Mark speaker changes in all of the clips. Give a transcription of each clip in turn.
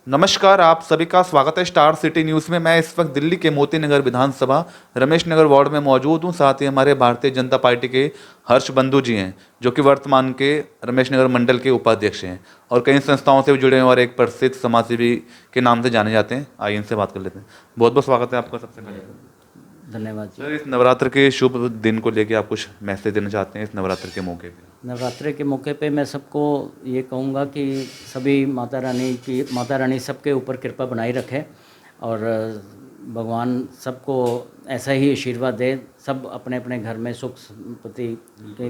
Speaker 1: नमस्कार, आप सभी का स्वागत है स्टार सिटी न्यूज़ में। मैं इस वक्त दिल्ली के मोती नगर विधानसभा रमेश नगर वार्ड में मौजूद हूं। साथ ही हमारे भारतीय जनता पार्टी के हर्ष बंधु जी हैं, जो कि वर्तमान के रमेश नगर मंडल के उपाध्यक्ष हैं और कई संस्थाओं से भी जुड़े हैं और एक प्रसिद्ध समाजसेवी के नाम से जाने जाते हैं। आइए इनसे बात कर लेते हैं। बहुत बहुत स्वागत है आपका। सबसे पहले
Speaker 2: धन्यवाद जी।
Speaker 1: सर, इस नवरात्र के शुभ दिन को लेकर आप कुछ मैसेज देना चाहते हैं इस नवरात्र के मौके पर?
Speaker 2: नवरात्रि के मौके पे मैं सबको ये कहूँगा कि सभी माता रानी सबके ऊपर कृपा बनाई रखे और भगवान सबको ऐसा ही आशीर्वाद दे, सब अपने अपने घर में सुख संपत्ति के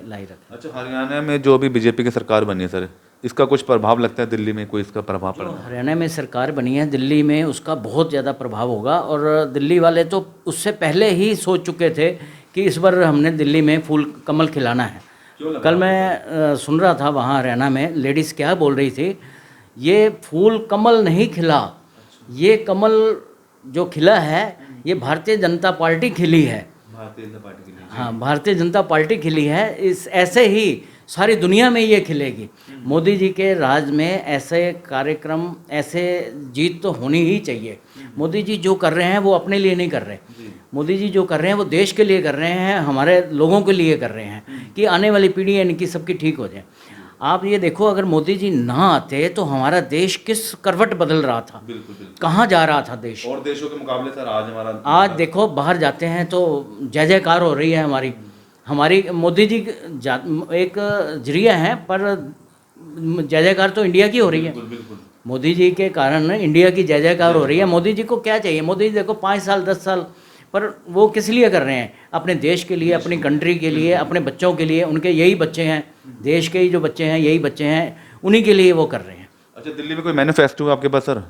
Speaker 2: लाई रखे।
Speaker 1: अच्छा, हरियाणा में जो अभी बीजेपी की सरकार बनी है सर, इसका कुछ प्रभाव लगता है? दिल्ली में कोई इसका प्रभाव पड़ रहा है?
Speaker 2: हरियाणा में सरकार बनी है, दिल्ली में उसका बहुत ज़्यादा प्रभाव होगा और दिल्ली वाले तो उससे पहले ही सोच चुके थे कि इस बार हमने दिल्ली में फूल कमल खिलाना है। कल मैं सुन रहा था वहाँ हरियाणा में लेडीज़ क्या बोल रही थी, ये फूल कमल नहीं खिला, ये कमल जो खिला है ये भारतीय जनता पार्टी खिली है।
Speaker 1: भारतीय जनता पार्टी के लिए?
Speaker 2: हाँ, भारतीय जनता पार्टी खिली है। इस ऐसे ही सारी दुनिया में ये खिलेगी। मोदी जी के राज में ऐसे कार्यक्रम, ऐसे जीत तो होनी ही चाहिए। मोदी जी जो कर रहे हैं वो अपने लिए नहीं कर रहे। मोदी जी जो कर रहे हैं वो देश के लिए कर रहे हैं, हमारे लोगों के लिए कर रहे हैं कि आने वाली पीढ़ी इनकी सबकी ठीक हो जाए। आप ये देखो, अगर मोदी जी ना आते तो हमारा देश किस करवट बदल रहा था,
Speaker 1: बिल्कुल बिल्कुल।
Speaker 2: कहाँ जा रहा था देश।
Speaker 1: और देशों के मुकाबले सर आज हमारा,
Speaker 2: आज देखो बाहर जाते हैं तो जय जयकार हो रही है हमारी मोदी जी एक जरिया है, पर जय जयकार तो इंडिया की हो रही है।
Speaker 1: बिल्कुल।
Speaker 2: मोदी जी के कारण इंडिया की जय जयकार हो रही है। मोदी जी को क्या चाहिए? मोदी जी देखो 5 साल 10 साल, पर वो किस लिए कर रहे हैं? अपने देश के लिए, अपनी कंट्री के लिए, अपने बच्चों के लिए। उनके यही बच्चे हैं, देश के ही जो बच्चे हैं यही बच्चे हैं, उन्हीं के लिए वो कर रहे हैं।
Speaker 1: अच्छा, दिल्ली में कोई मैनिफेस्टो आपके पास सर?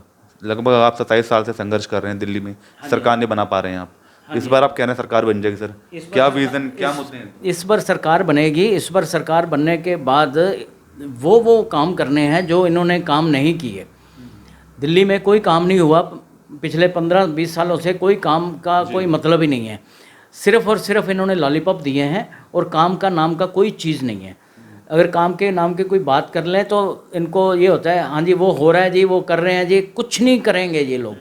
Speaker 1: लगभग आप 27 साल से संघर्ष कर रहे हैं दिल्ली में, सरकार नहीं बना पा रहे हैं आप। इस बार आप कह रहे हैं सरकार बन जाएगी सर, क्या विजन, क्या मुद्दे हैं?
Speaker 2: इस बार सरकार बनेगी। इस बार सरकार बनने के बाद वो काम करने हैं जो इन्होंने काम नहीं किए। दिल्ली में कोई काम नहीं हुआ पिछले 15-20 सालों से, कोई काम का कोई मतलब ही नहीं है। सिर्फ और सिर्फ इन्होंने लॉलीपॉप दिए हैं और काम का नाम का कोई चीज़ नहीं है। अगर काम के नाम की कोई बात कर लें तो इनको ये होता है, हाँ जी वो हो रहा है जी, वो कर रहे हैं जी। कुछ नहीं करेंगे ये लोग,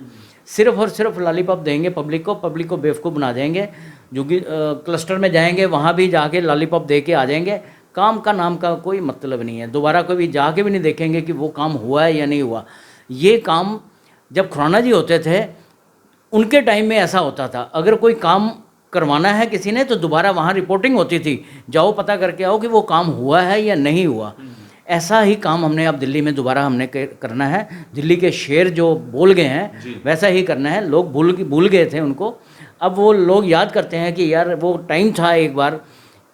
Speaker 2: सिर्फ और सिर्फ लॉलीपॉप देंगे पब्लिक को बेवकूफ़ बना देंगे। जो कि क्लस्टर में जाएंगे वहाँ भी जाके लॉलीपॉप दे के आ जाएंगे। काम का नाम का कोई मतलब नहीं है। दोबारा कभी जाके भी नहीं देखेंगे कि वो काम हुआ है या नहीं हुआ। ये काम जब खुराना जी होते थे उनके टाइम में ऐसा होता था, अगर कोई काम करवाना है किसी ने तो दोबारा वहाँ रिपोर्टिंग होती थी, जाओ पता करके आओ कि वो काम हुआ है या नहीं हुआ। ऐसा ही काम हमने अब दिल्ली में दोबारा हमने करना है। दिल्ली के शेर जो बोल गए हैं वैसा ही करना है। लोग भूल गए थे उनको, अब वो लोग याद करते हैं कि यार वो टाइम था एक बार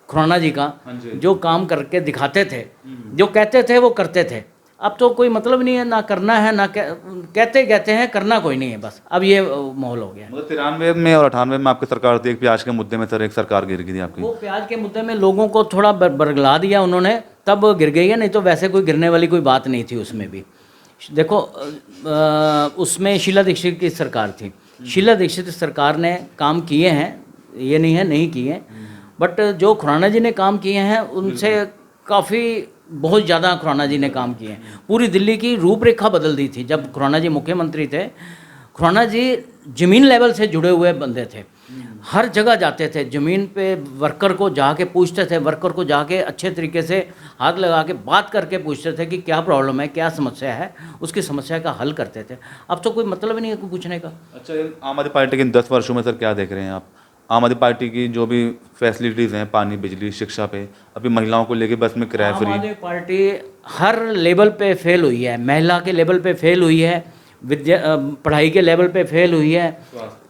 Speaker 2: खुराना जी का, जो काम करके दिखाते थे, जो कहते थे वो करते थे। अब तो कोई मतलब नहीं है, ना करना है ना कहते हैं, करना कोई नहीं है। बस अब ये माहौल हो गया।
Speaker 1: मतलब 93 में और 98 में आपकी सरकार थी, एक प्याज के मुद्दे में सर एक सरकार गिर गई थी आपकी।
Speaker 2: वो प्याज के मुद्दे में लोगों को थोड़ा बरगला दिया उन्होंने, तब गिर गई है, नहीं तो वैसे कोई गिरने वाली कोई बात नहीं थी उसमें भी। देखो उसमें शीला दीक्षित की सरकार थी। शीला दीक्षित सरकार ने काम किए हैं, ये नहीं है नहीं किए, बट जो खुराना जी ने काम किए हैं उनसे काफ़ी बहुत ज़्यादा खुराना जी ने काम किए हैं। पूरी दिल्ली की रूपरेखा बदल दी थी जब खुराना जी मुख्यमंत्री थे। खुराना जी ज़मीन लेवल से जुड़े हुए बंदे थे, हर जगह जाते थे, ज़मीन पे वर्कर को जाके पूछते थे, वर्कर को जाके अच्छे तरीके से हाथ लगा के बात करके पूछते थे कि क्या प्रॉब्लम है, क्या समस्या है, उसकी समस्या का हल करते थे। अब तो कोई मतलब ही नहीं है कोई पूछने का।
Speaker 1: अच्छा, आम आदमी पार्टी के 10 वर्षों में सर क्या देख रहे हैं आप? आम आदमी पार्टी की जो भी फैसिलिटीज़ हैं, पानी, बिजली, शिक्षा पे, अभी महिलाओं को लेके बस में किराया फ्री।
Speaker 2: आम आदमी पार्टी हर लेवल पे फेल हुई है। महिला के लेवल पे फेल हुई है, पढ़ाई के लेवल पे फेल हुई है,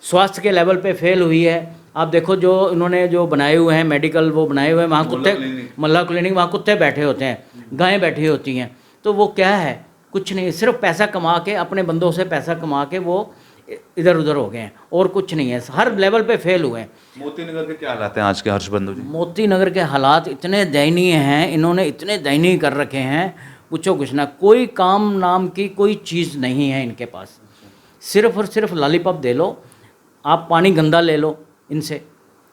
Speaker 2: स्वास्थ्य के लेवल पे फेल हुई है। आप देखो जो इन्होंने जो बनाए हुए हैं मेडिकल, वो बनाए हुए हैं, वहाँ कुत्ते, मोहल्ला क्लिनिक, वहाँ कुत्ते बैठे होते हैं, गायें बैठी होती हैं। तो वो क्या है? कुछ नहीं, सिर्फ पैसा कमा के, अपने बंदों से पैसा कमा के वो इधर उधर हो गए हैं और कुछ नहीं है। हर लेवल पे फेल हुए हैं।
Speaker 1: मोती नगर के क्या हालात हैं आज के, हर्ष बंधु जी?
Speaker 2: मोती नगर के हालात इतने दयनीय हैं, इन्होंने इतने दयनीय कर रखे हैं, पूछो कुछ ना। कोई काम नाम की कोई चीज़ नहीं है इनके पास। सिर्फ और सिर्फ लॉलीपॉप दे लो, आप पानी गंदा ले लो इनसे,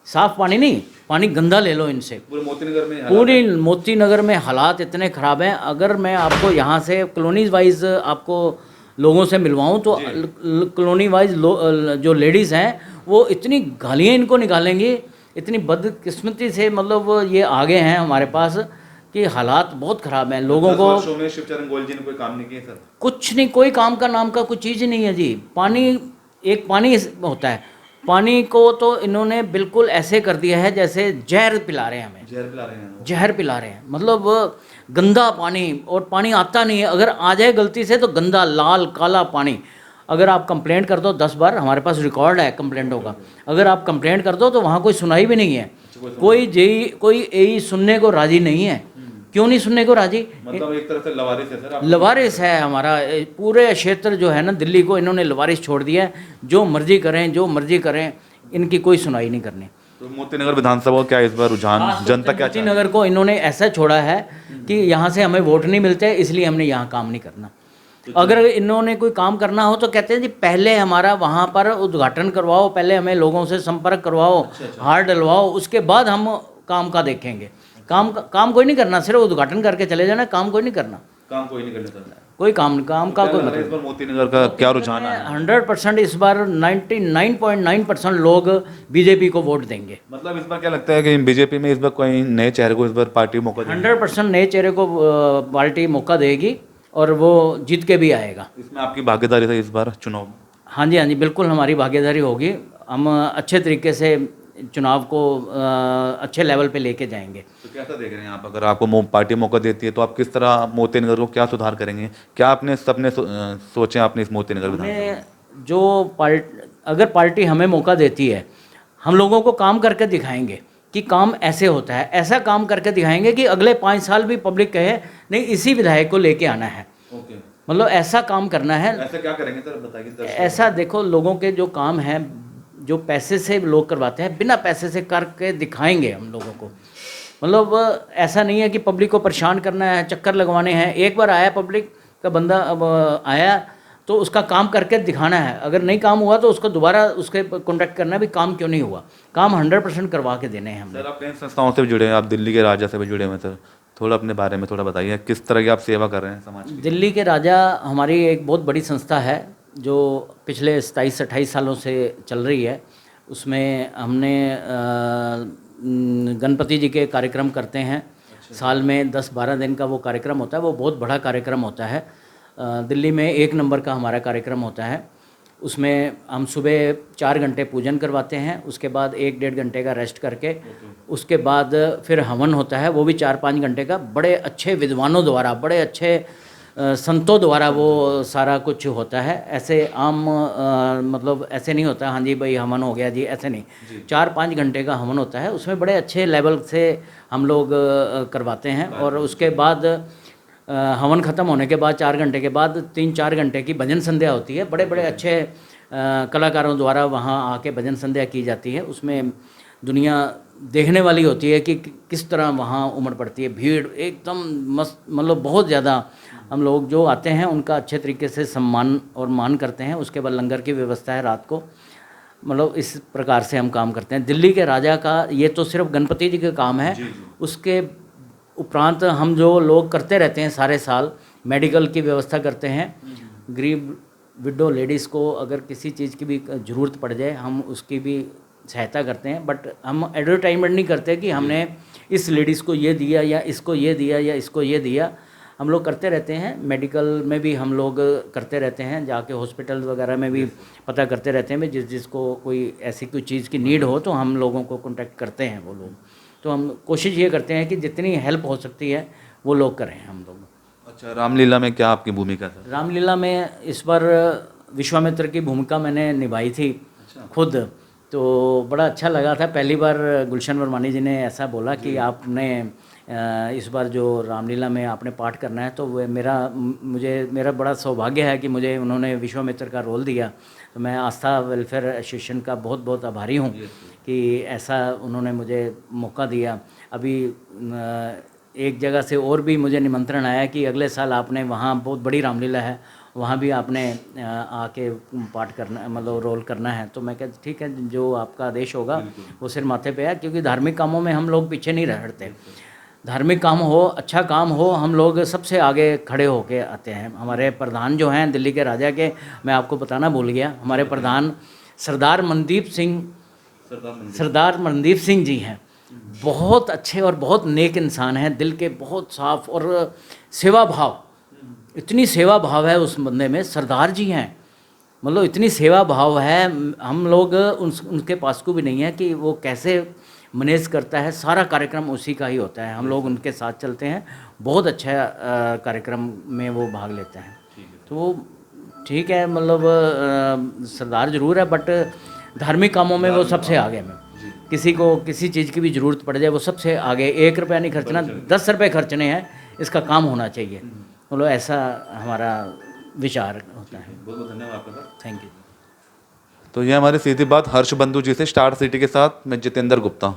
Speaker 2: साफ पानी नहीं, पानी गंदा ले लो इनसे।
Speaker 1: पूरे
Speaker 2: मोती नगर में हालात इतने ख़राब हैं। अगर मैं आपको यहाँ से कॉलोनीज वाइज आपको लोगों से मिलवाऊं तो कॉलोनी वाइज जो लेडीज़ हैं वो इतनी गालियाँ इनको निकालेंगी, इतनी बदकिस्मती से मतलब ये आगे हैं हमारे पास कि हालात बहुत ख़राब हैं लोगों को।
Speaker 1: में शिवचरण गोयल जी ने कोई काम नहीं किया सर?
Speaker 2: कुछ नहीं, कोई काम का नाम का कुछ चीज़ ही नहीं है जी। पानी, एक पानी होता है, पानी को तो इन्होंने बिल्कुल ऐसे कर दिया है जैसे जहर पिला रहे हैं हमें,
Speaker 1: जहर पिला रहे हैं।
Speaker 2: जहर पिला रहे हैं। मतलब गंदा पानी, और पानी आता नहीं है, अगर आ जाए गलती से तो गंदा लाल काला पानी। अगर आप कंप्लेंट कर दो 10 बार, हमारे पास रिकॉर्ड है कंप्लेंटों का, अगर आप कंप्लेंट कर दो तो वहाँ कोई सुनाई भी नहीं है, कोई एई सुनने को राजी नहीं है। क्यों नहीं सुनने को राजी?
Speaker 1: मतलब एक तरह से लवारिस है सर।
Speaker 2: लवारिस है हमारा पूरे क्षेत्र जो है ना, दिल्ली को इन्होंने लवारिस छोड़ दिया है। जो मर्जी करें, जो मर्जी करें, इनकी कोई सुनाई नहीं करनी।
Speaker 1: तो मोती नगर विधानसभा क्या इस बार रुझान, जनता क्या
Speaker 2: मोती नगर को इन्होंने ऐसा छोड़ा है कि यहाँ से हमें वोट नहीं मिलते, इसलिए हमने यहाँ काम नहीं करना। अगर इन्होंने कोई काम करना हो तो कहते हैं जी पहले हमारा वहाँ पर उद्घाटन करवाओ, पहले हमें लोगों से संपर्क करवाओ, हार डलवाओ, उसके बाद हम काम का देखेंगे। काम कोई नहीं करना, सिर्फ उद्घाटन करके चले जाना, काम कोई नहीं करना।
Speaker 1: काम कोई नहीं करने सर?
Speaker 2: कोई काम का कोई मतलब।
Speaker 1: इस बार मोती नगर का क्या रुझान है?
Speaker 2: 100% इस बार 99.9% लोग बीजेपी को वोट देंगे।
Speaker 1: मतलब इस बार क्या लगता है कि बीजेपी में इस बार कोई नए चेहरे को इस बार पार्टी मौका देगी?
Speaker 2: 100% नए चेहरे को पार्टी मौका देगी और वो जीत के भी आएगा।
Speaker 1: इसमें आपकी भागीदारी है इस बार चुनाव में?
Speaker 2: हाँ जी, हाँ जी, बिल्कुल हमारी भागीदारी होगी। हम अच्छे तरीके से चुनाव को अच्छे लेवल पे लेके जाएंगे।
Speaker 1: तो कैसा देख रहे हैं आप, अगर आपको पार्टी मौका देती है तो आप किस तरह मोती नगर को क्या सुधार करेंगे? क्या आपने सपने सोचे आपने इस मोती नगर विधानसभा?
Speaker 2: जो अगर पार्टी हमें मौका देती है, हम लोगों को काम करके दिखाएंगे कि काम ऐसे होता है, ऐसा काम करके दिखाएंगे कि अगले 5 साल भी पब्लिक कहे नहीं इसी विधायक को लेके आना है। मतलब ऐसा काम करना है।
Speaker 1: ऐसा क्या करेंगे सर, बताइए।
Speaker 2: ऐसा देखो, लोगों के जो काम है, जो पैसे से लोग करवाते हैं, बिना पैसे से करके दिखाएंगे हम लोगों को। मतलब ऐसा नहीं है कि पब्लिक को परेशान करना है, चक्कर लगवाने हैं। एक बार आया पब्लिक का बंदा, अब आया तो उसका काम करके दिखाना है। अगर नहीं काम हुआ तो उसको दोबारा उसके कॉन्टैक्ट करना है, भी काम क्यों नहीं हुआ। काम 100% करवा के देने हैं हम।
Speaker 1: सर आप कई संस्थाओं से भी जुड़े हैं, आप दिल्ली के राजा से भी जुड़े हुए हैं सर, थोड़ा अपने बारे में थोड़ा बताइए, किस तरह की आप सेवा कर रहे हैं समाज की?
Speaker 2: दिल्ली के राजा हमारी एक बहुत बड़ी संस्था है जो पिछले 27-28 सालों से चल रही है। उसमें हमने गणपति जी के कार्यक्रम करते हैं। साल में 10-12 दिन का वो कार्यक्रम होता है, वो बहुत बड़ा कार्यक्रम होता है। दिल्ली में 1 नंबर का हमारा कार्यक्रम होता है। उसमें हम सुबह 4 घंटे पूजन करवाते हैं, उसके बाद 1-1.5 घंटे का रेस्ट करके उसके बाद फिर हवन होता है, वो भी 4-5 घंटे का। बड़े अच्छे विद्वानों द्वारा, बड़े अच्छे संतों द्वारा वो सारा कुछ होता है। ऐसे आम मतलब ऐसे नहीं होता हाँ जी भाई हवन हो गया जी, ऐसे नहीं। 4-5 घंटे का हवन होता है, उसमें बड़े अच्छे लेवल से हम लोग करवाते हैं। और उसके बाद हवन ख़त्म होने के बाद 4 घंटे के बाद 3-4 घंटे की भजन संध्या होती है। बड़े बड़े अच्छे कलाकारों द्वारा वहाँ आके भजन संध्या की जाती है। उसमें दुनिया देखने वाली होती है कि किस तरह वहाँ उमड़ पड़ती है, भीड़ एकदम मस्त। मतलब बहुत ज़्यादा हम लोग जो आते हैं उनका अच्छे तरीके से सम्मान और मान करते हैं। उसके बाद लंगर की व्यवस्था है रात को। मतलब इस प्रकार से हम काम करते हैं। दिल्ली के राजा का ये तो सिर्फ गणपति जी का काम है। उसके उपरांत हम जो लोग करते रहते हैं सारे साल, मेडिकल की व्यवस्था करते हैं। गरीब विडो लेडीज़ को अगर किसी चीज़ की भी ज़रूरत पड़ जाए हम उसकी भी सहायता करते हैं। बट हम एडवर्टाइजमेंट नहीं करते कि हमने इस लेडीज़ को ये दिया या इसको ये दिया या इसको ये दिया। हम लोग करते रहते हैं। मेडिकल में भी हम लोग करते रहते हैं, जाके हॉस्पिटल वगैरह में भी पता करते रहते हैं। जिसको कोई ऐसी कोई चीज़ की नीड हो तो हम लोगों को कांटेक्ट करते हैं वो लोग। तो हम कोशिश ये करते हैं कि जितनी हेल्प हो सकती है वो लोग करें हम लोग।
Speaker 1: अच्छा, रामलीला में क्या आपकी भूमिका है?
Speaker 2: रामलीला में इस बार विश्वामित्र की भूमिका मैंने निभाई थी खुद, तो बड़ा अच्छा लगा था। पहली बार गुलशन वर्मानी जी ने ऐसा बोला कि आपने इस बार जो रामलीला में आपने पाठ करना है, तो वो मेरा बड़ा सौभाग्य है कि मुझे उन्होंने विश्वामित्र का रोल दिया। तो मैं आस्था वेलफेयर एसोसिएशन का बहुत बहुत आभारी हूँ कि ऐसा उन्होंने मुझे मौका दिया। अभी एक जगह से और भी मुझे निमंत्रण आया कि अगले साल आपने वहाँ बहुत बड़ी रामलीला है, वहाँ भी आपने आके पाठ करना, मतलब रोल करना है। तो मैं कहता ठीक है, जो आपका आदेश होगा वो सिर माथे पे है, क्योंकि धार्मिक कामों में हम लोग पीछे नहीं रहते। धार्मिक काम हो, अच्छा काम हो, हम लोग सबसे आगे खड़े होके आते हैं। हमारे प्रधान जो हैं दिल्ली के राजा के, मैं आपको बताना भूल गया, हमारे प्रधान सरदार मनदीप सिंह जी हैं। बहुत अच्छे और बहुत नेक इंसान हैं, दिल के बहुत साफ और सेवा भाव, इतनी सेवा भाव है उस बंदे में। सरदार जी हैं, मतलब इतनी सेवा भाव है, हम लोग उनके पास को भी नहीं है कि वो कैसे मैनेज करता है। सारा कार्यक्रम उसी का ही होता है, हम लोग उनके साथ चलते हैं। बहुत अच्छा कार्यक्रम में वो भाग लेते हैं। तो ठीक है, मतलब सरदार ज़रूर है, बट धार्मिक कामों में वो सबसे आगे में। किसी को किसी चीज़ की भी ज़रूरत पड़ जाए वो सबसे आगे। 1 रुपया नहीं खर्चना, 10 रुपये खर्चने हैं, इसका काम होना चाहिए। मतलब ऐसा हमारा विचार होता है।
Speaker 1: बहुत बहुत धन्यवाद आपका सर।
Speaker 2: Thank you.
Speaker 1: तो ये हमारी सीधी बात हर्ष बंधु जी से, स्टार सिटी के साथ मैं जितेंद्र गुप्ता।